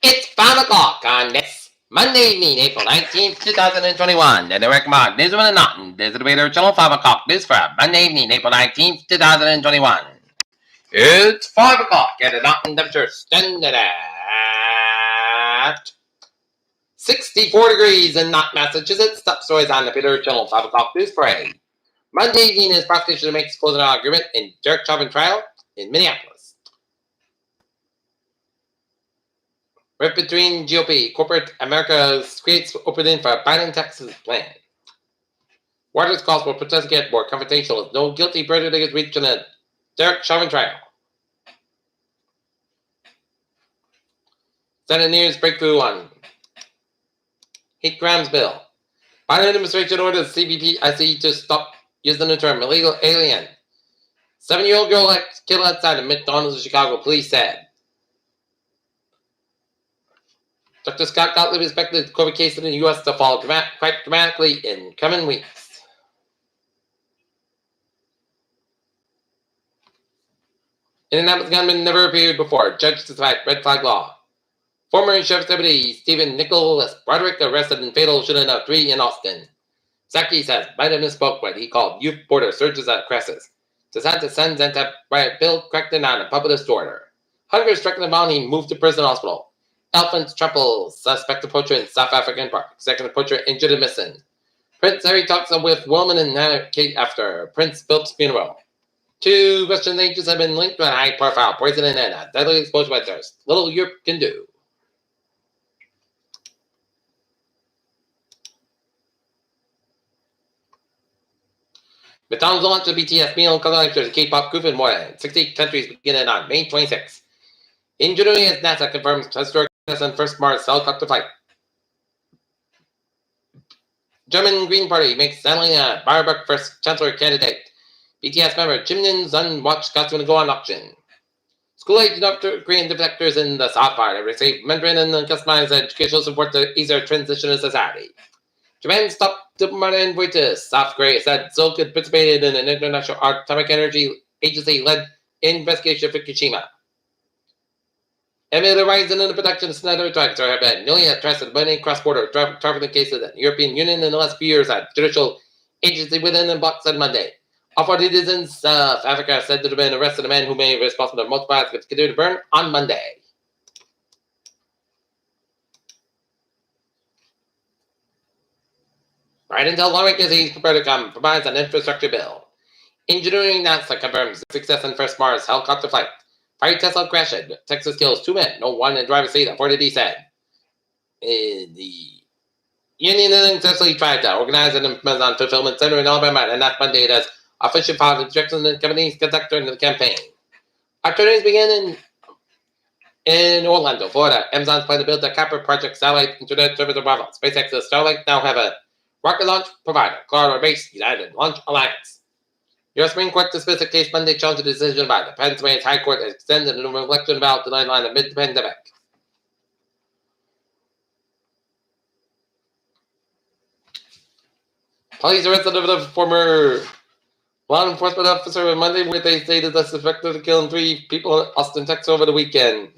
It's 5 o'clock on this Monday evening, April 19th, 2021. And the recommend this one and not. This is the Vader Channel 5 o'clock. This for Monday evening, April 19th, 2021. It's 5 o'clock and the mountain temperature standing at 64 degrees in Knott, Massachusetts. Top stories on the Vader Channel 5 o'clock news parade. Monday evening is prosecution makes closing argument in Derek Chauvin trial in Minneapolis. Rift between GOP, corporate America creates opening for Biden Texas plan. Waters calls for protest get more confrontational. No guilty verdict is reached in a Derek Chauvin trial. Senate news breakthrough on hate crimes bill. Biden administration orders CBP to stop using the term illegal alien. 7-year-old girl killed outside of McDonald's in Chicago, police said. Dr. Scott Gottlieb expected the COVID case in the U.S. to fall quite dramatically in coming weeks. Indianapolis gunman never appeared before. Judge decides red flag law. Former Sheriff's Deputy Stephen Nicholas Broderick arrested in fatal shooting of 3 in Austin. Psaki says Biden misspoke when he called youth border surges at crisis. DeSantis sends anti-riot bill corrected on a public order. Hunger struck the mountain, moved to prison hospital. Elephant tramples suspected poacher in South African park. Second poacher injured and missing. Prince Harry talks with woman and Kate after Prince Philip's funeral. 2 Russian agents have been linked to a high-profile poisoning and a deadly explosion by thirst. Little Europe can do. McDonald's launched the BTS meal collection to the K-pop group in more than 60 countries beginning on May 26. Engineering as NASA confirms historic and first Mars helicopter flight. German Green Party makes Annalena Baerbock first chancellor candidate. BTS member Jimin's unwatched costume to go on auction. School-age North Korean defectors in the South Part have received Mandarin and customized educational support to ease their transition to society. Japan's top diplomat in Voitis, South Korea, said Seoul could participate in an International Atomic Energy Agency-led investigation of Fukushima. Amid the rise in the production of sniper drugs, there have been newly arrested many cross-border trafficking cases in the European Union in the last few years at judicial agency within the box on Monday. Authorities in South Africa said to have been arrested a man who may be responsible for multiple acts which continue to burn on Monday. Right until lawmakers is prepared to come, provides an infrastructure bill. Engineering NASA confirms success in first Mars helicopter flight. Fire Tesla crashed. Texas kills 2 men, no one in driver's seat, authority said. The union successfully tried to organize an Amazon fulfillment center in Alabama, and last Monday it has officially filed objections in the company's conductor in the campaign. Activities began in Orlando, Florida. Amazon's plan to build a Copper Project satellite internet service arrival. SpaceX and Starlink now have a rocket launch provider, Colorado-based United Launch Alliance. U.S. Supreme Court dismissed the case Monday, challenging the decision by the Pennsylvania High Court has extended the election ballot deadline amid the pandemic. Police arrested the former law enforcement officer on Monday, where they stated the suspected of killing 3 people in Austin, Texas over the weekend.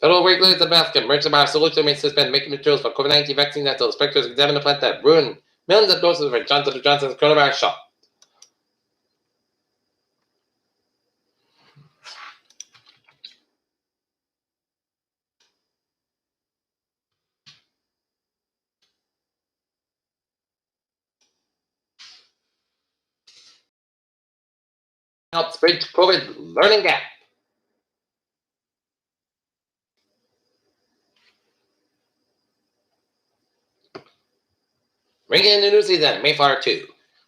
Federal regulators in Alaska, emergency biosolution may suspend making materials for COVID-19 vaccine until inspectors examine the plant that ruined millions of doses for Johnson & Johnson's coronavirus shot. Helps bridge COVID learning gap. Ringing in the new season, Mayflower 2,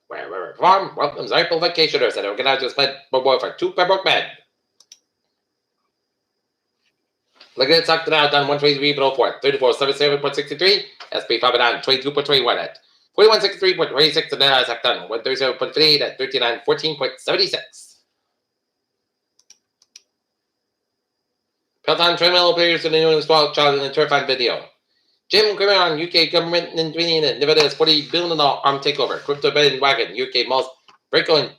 where River Farm welcomes April vacationers and organizers play for 2 Pembroke men. Look at it, sucked it out on 123.04, 3477.63, SP 5 on 22.21 at 4163.26, and then I sucked on 137.58 at 3914.76. Peloton treadmill appears in the new installed child in a terrifying video. Jim Cramer on UK government intervening in Nevada's $40 billion armed takeover. Crypto bandwagon, UK malls, Breako and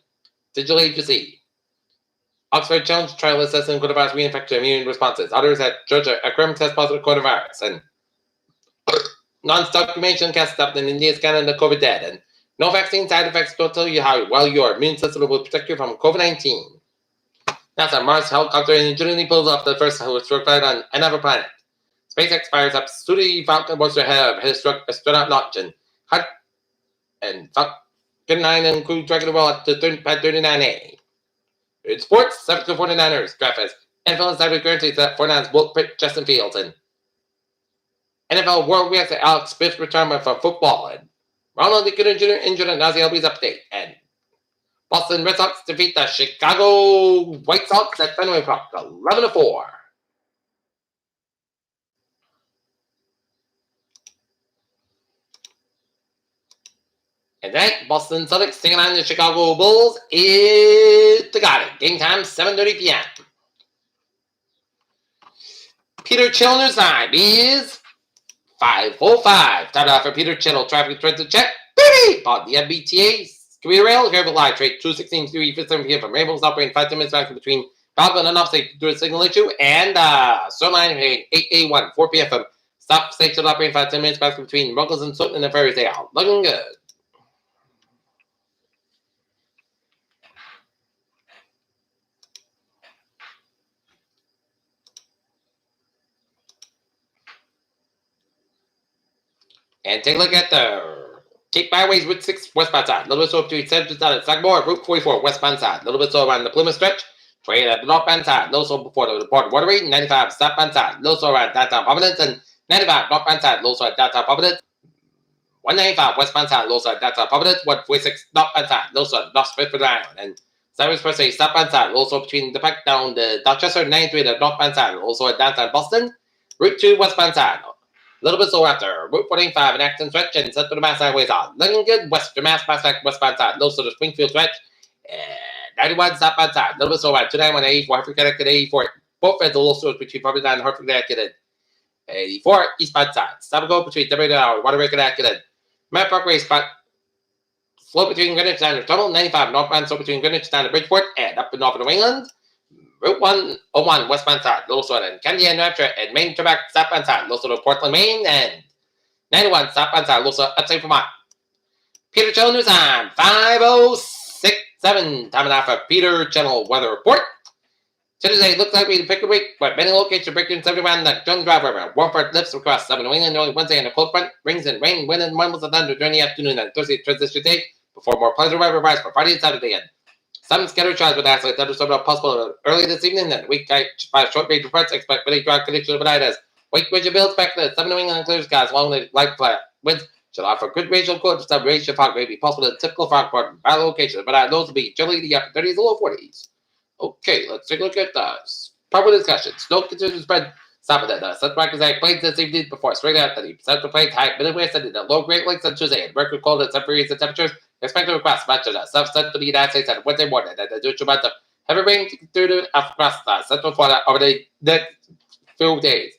digital agency. Oxford challenged trial assessing coronavirus reinfection immune responses. Others at Georgia affirmed test positive coronavirus. And non-documentation cast up in India scanning the COVID dead. And no vaccine side effects don't tell you how well your immune system will protect you from COVID-19. NASA Mars helicopter engineering pulls off the first historic flight on another planet. SpaceX fires up Studi Falcon booster ahead of historic astronaut launch and Falcon 9 and crew tracking the ball up to 39A. In sports, 7-49ers graphics. NFL insider guarantees that 49ers won't pick Justin Fields. And NFL World reacts to Alex Smith's retirement from football. And Ronald Acuna Jr. injured and Ozzie Albies update. And Boston Red Sox defeat the Chicago White Sox at Fenway Park 11-4. And tonight, Boston Celtics taking on the Chicago Bulls is the Garden. Game time, 7:30 p.m. Peter Chilner's time is 5:05. Time out for Peter Chittle. Traffic trends to check. Baby! On the MBTA career rail. Here, the live trade 216-3 p.m. from Rainbow's operating 5 minutes back between Falcon and Offstate due to signal issue. And Stoneline 8A1, 4 p.m. from Stop Station operating 5 minutes back between Ruggles and Sutton and the Ferries. They are looking good. And take a look at the Cape Byways Route 6 westbound side. A little bit slow between Central side at Sagamore, Route 44 westbound side. A little bit slow around the Plymouth stretch. Trade at the northbound side. A little slow before the Port Waterway. 95 southbound side. A little slow around downtown Providence. And 95 northbound side. A little slow at downtown Providence. 195 westbound side. A little slow at downtown Providence. 146 northbound side. A little slow at North Smithford Island. And 7 Expressway southbound side. A little slow between the Pike down the Dorchester. 93 the northbound side. Also at downtown Boston. Route 2 westbound side. A little bit slow after Route 45 and Acton stretch and Central Mass Highways on. Looking good, Western Mass westbound side. Little slow to Springfield stretch. And 91 southbound side. A little bit slow at 291 and 84. Hartford Connecticut 84. Both ends a little slow between Providence and Hartford Connecticut and 84 eastbound side. Stop and go between WR, Waterway Connecticut and Mount Parkway spot. Slow between Greenwich and Tunnel. 95 northbound slow between Greenwich and Bridgeport and up and north of New England. Route 101 westbound side, little slow in Candia, New Hampshire, and Maine Quebec southbound side, little slow to Portland, Maine, and 91 southbound side, little slow upstate Vermont. Peter Channel News time, 5:06:07. Time enough for Peter Channel Weather Report. Today looks like we pick a week, but many locations breaking 71 the Jones Drive River. Warm lifts across 7 New England early Wednesday, and a cold front brings in rain, wind, and mumbles of thunder during the afternoon and Thursday transition day before more pleasant weather rise for Friday and Saturday. And some scattered showers with isolated thunderstorms possible early this evening. And week by short range reports expect many dry conditions overnight as wake vision builds back to 7 New England and clear skies along the light flat winds should offer good racial cold. Some racial fog may be possible in typical fog pattern by location, but those will be generally the upper 30s and low 40s. Okay, let's take a look at proper discussion. Snow continues to spread. Stop at the Central Pacific Plains this evening before spring out the Central Plains, high Midwest, and the low Great Lakes on Tuesday. And record cold and severe temperatures expected across much of the south central United States on Wednesday morning. And the usual amount of heavy rain through the across central Florida over the next few days.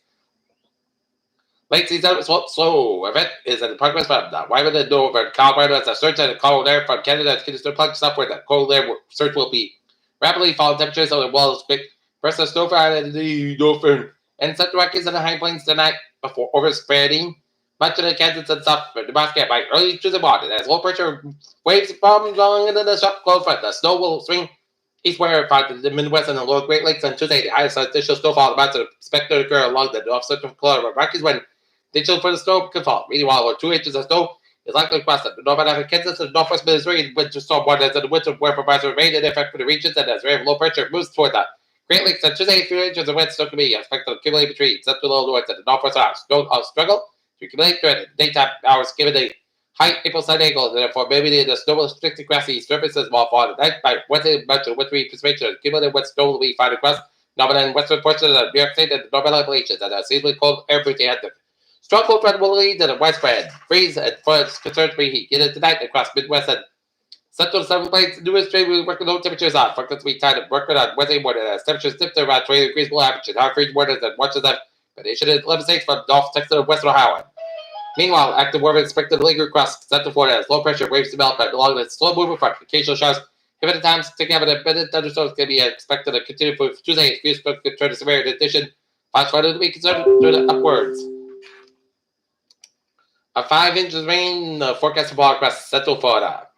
Late season slow event is in progress from the Wyoming and Dover, Colorado, as a surge in the cold air from Canada continues to plunge southward. The cold air surge will be rapidly falling temperatures on the walls quick. First, the snowfall and the Dauphin and Central Rockies and the High Plains tonight before overspreading much of the Kansas and South Nebraska by early Tuesday morning. As low pressure waves from along into the sharp cold front, the snow will swing eastward from the Midwest and the lower Great Lakes on Tuesday. The highest initial snowfall amounts to expected to occur along the north central Colorado Rockies when the initial for the snow could fall. Meanwhile, over 2 inches of snow is likely across the northern half of Kansas and northwest Missouri. Winter storm waters and the winter weather provides rain in effect for the regions, and as very low pressure moves toward the Great Lakes on Tuesday, 3 inches of wind still can be expected to accumulate between central Illinois and the northwest hours. Snow struggle to accumulate during the daytime hours given the high April sun angle, and therefore maybe the snow will restrict the grassy surfaces while falling at night by Wednesday, much of wintry precipitation. Accumulated wet snow will be found across northern and western portions of New York State and the northern Appalachians, and a seasonally cold air breathing at the strong cold front will lead to the widespread freeze and floods concerns preheat. Get it tonight across Midwest and Central Southern Plains. Newest trade will work with low temperatures on. Forecast to be tied up working on Wednesday morning as temperatures dip to around 20 degrees below average and high freeze waters and much of them condition in 11 states from North Texas to Western Ohio. Meanwhile, active weather expected to linger across Central Florida as low pressure waves develop along the slow moving front. Occasional showers If at the time sticking out a bit of thunderstorms can be expected to continue for Tuesday. Fierce could turn to severe. In addition, flash flood of the week considered upwards. A 5 inches of rain forecast to fall across Central Florida.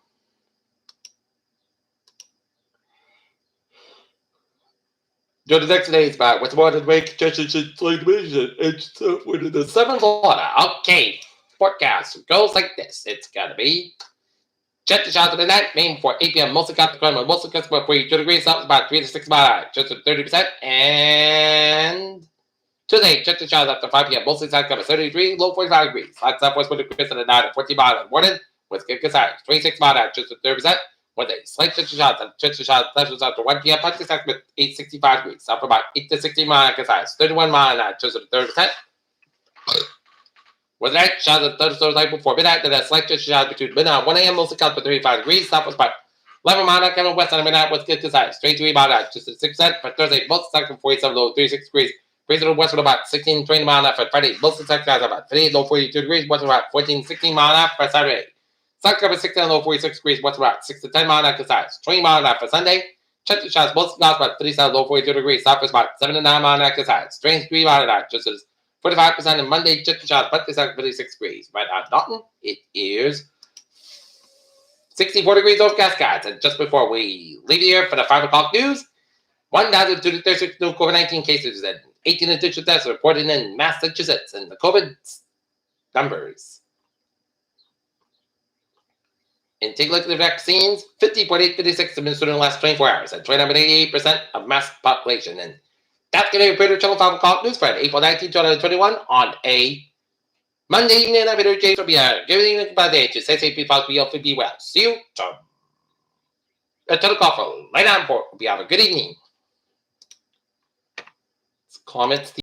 During the next days, back with more than rain conditions and slight winds and within the 7th Florida. Okay, forecast goes like this. It's gonna be check the shots of the night, aim for 8 p.m. Mostly got the crime, mostly cusp about 42 degrees, up about 3 to 6 miles, just at 30%. And today, check the shots after 5 p.m. Mostly south cover 33, low 45 degrees. Hot southwest wind increase at the night at 14 miles in the morning, with good size 26 miles, just at 30%. One day, slight check the shots and check the shots, flashes after 1 p.m. Punch south with 865 degrees, up about 8 to 16 miles size 31 miles, just at 30%. With that, shots at thunderstorms like before midnight, then a slight change shots between midnight and 1 a.m. Mostly counts for 35 degrees. Southwest about 11 miles coming west on midnight with good to size 23 miles, just at 6%. For Thursday, most second 47 low 36 degrees. Breeze to the west with about 16 20 miles for Friday. Most second skies about 58 low 42 degrees. West about 14 16 miles for Saturday. South cover 16 low 46 degrees. West about 6 to 10 miles to size 20 miles for Sunday. Check the shots, most skies about 37 low 42 degrees. Southwest about 7 to 9 miles to size 23 miles, just as 45% on Monday, check the shots, but 56 degrees. Right at Dalton, it is 64 degrees overcast skies. And just before we leave here for the 5 o'clock news, 1,236 new COVID-19 cases and 18 additional deaths reported in Massachusetts. And the COVID numbers. And take a look at the vaccines. 50.856 administered in the last 24 hours at 29.88% of mass population. And that's going to be Peter Channel 5 o'clock news for April 19, 2021 on a Monday evening. I'm Peter James. Be giving you a day to say be well. See you at 10 o'clock for Light On Port. Hope you have a good evening. Comments.